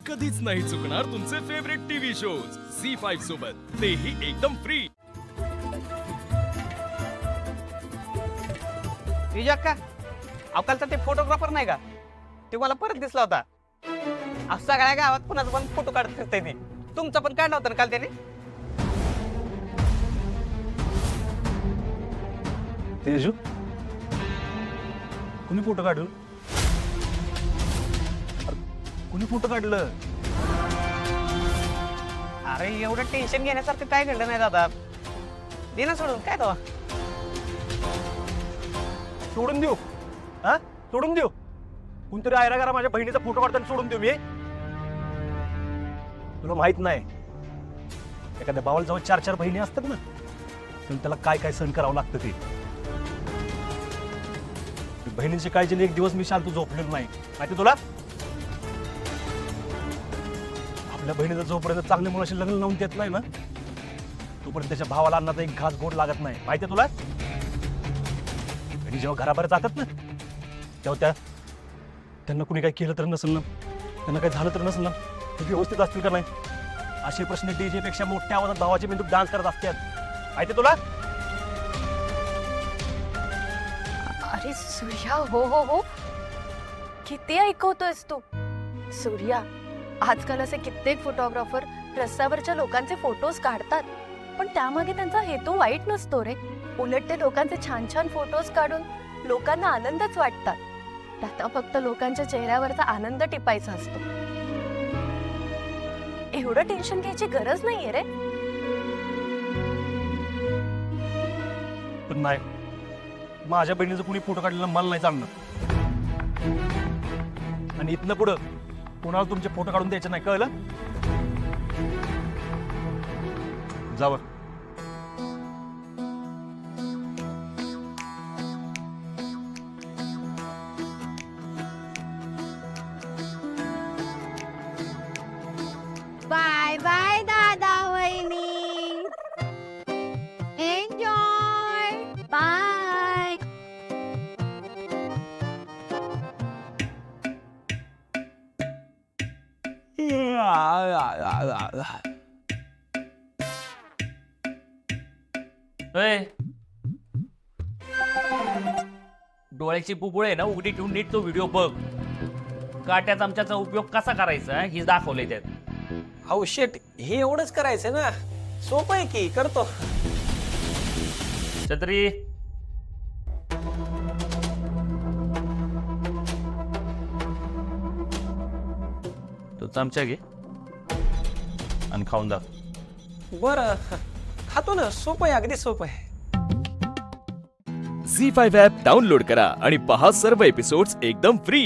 कधीच नाही चुकणार तुमचे फेवरेट टीव्ही शोज झी5 सोबत, तेही एकदम फ्री. का अवकालचा ते फोटोग्राफर नाही का, ते मला परत दिसला होता. सगळ्या गावात कुणाचा पण फोटो काढत फिरतय ते. तुमचा पण काढला होता ना काल त्याने. तेजू, कुणी फोटो काढलं? कुणी फोटो काढलं? अरे एवढं टेन्शन घेण्यासारखं काय घडलं नाही दादा. दे ना सोडून, काय तेव्हा सोडून देऊ? हा, सोडून देऊ? कोणतरी आयरा करा माझ्या बहिणीचा फोटो काढताना सोडून देऊ मी? तुला माहित नाही, एखाद्या भावाला जवळ 4-4 बहिणी असतात ना, तर त्याला काय काय सहन करावं लागतं ते. बहिणींची काळजीने एक दिवस मी शांत झोपलेलो नाही, माहिती तुला? आपल्या बहिणीचं जोपर्यंत चांगल्या मुलाशी लग्न लावून देत नाही ना, तोपर्यंत त्याच्या भावाला अन्नाचा एक घास गोड लागत नाही, माहितीये तुला? बहिणी जेव्हा घराबाहेर जातात ना, तेव्हा त्यांना कुणी काही केलं तर नसेल ना, त्यांना काही झालं तर नसेल ना, ते व्यवस्थित असतील का नाही, असे प्रश्न डीजे पेक्षा मोठ्या आवाजात भावाच्या मेंदूत डान्स करत असतात, माहितीये तुला? अरे सूर्या, हो हो हो, किती ऐकवतोयस तू. सूर्या, आजकाल असे कित्येक फोटोग्राफर रस्त्यावरच्या लोकांचे फोटोज काढतात, पण त्यामागे त्यांचा हेतू वाईट नसतो रे. उलट ते लोकांचे छान छान फोटोज काढून लोकांना आनंदच वाटतात. त्यात फक्त लोकांच्या चेहऱ्यावरचा आनंद टिपायचा असतो. एवढं टेन्शन घ्यायची गरज नाहीये रे. पण नाही, माझ्या बहिणीचं कुणी फोटो काढलेला मला नाही चालणार, आणि इथनं पुढं कोणाला तुमचे फोटो काढून द्यायचे नाही, कळलं? जावं. बाय बाय दादा वहिनी, एन्जॉय, बाय. डोळ्याची बुबुळे ना उघडी ठेवून नीट तो व्हिडिओ बघ. काट्या चमच्याचा उपयोग कसा करायचा हे दाखवलंय त्यात. अहो शेट, हे एवढंच करायचं ना, सोपं आहे की, करतो. छत्री, तो चमचा घे आणि खाऊन दाखव. बरं, खातो ना, सोपं आहे, अगदी सोपं आहे. झी5 ॲप डाउनलोड करा आणि पहा सर्व एपिसोड्स एकदम फ्री.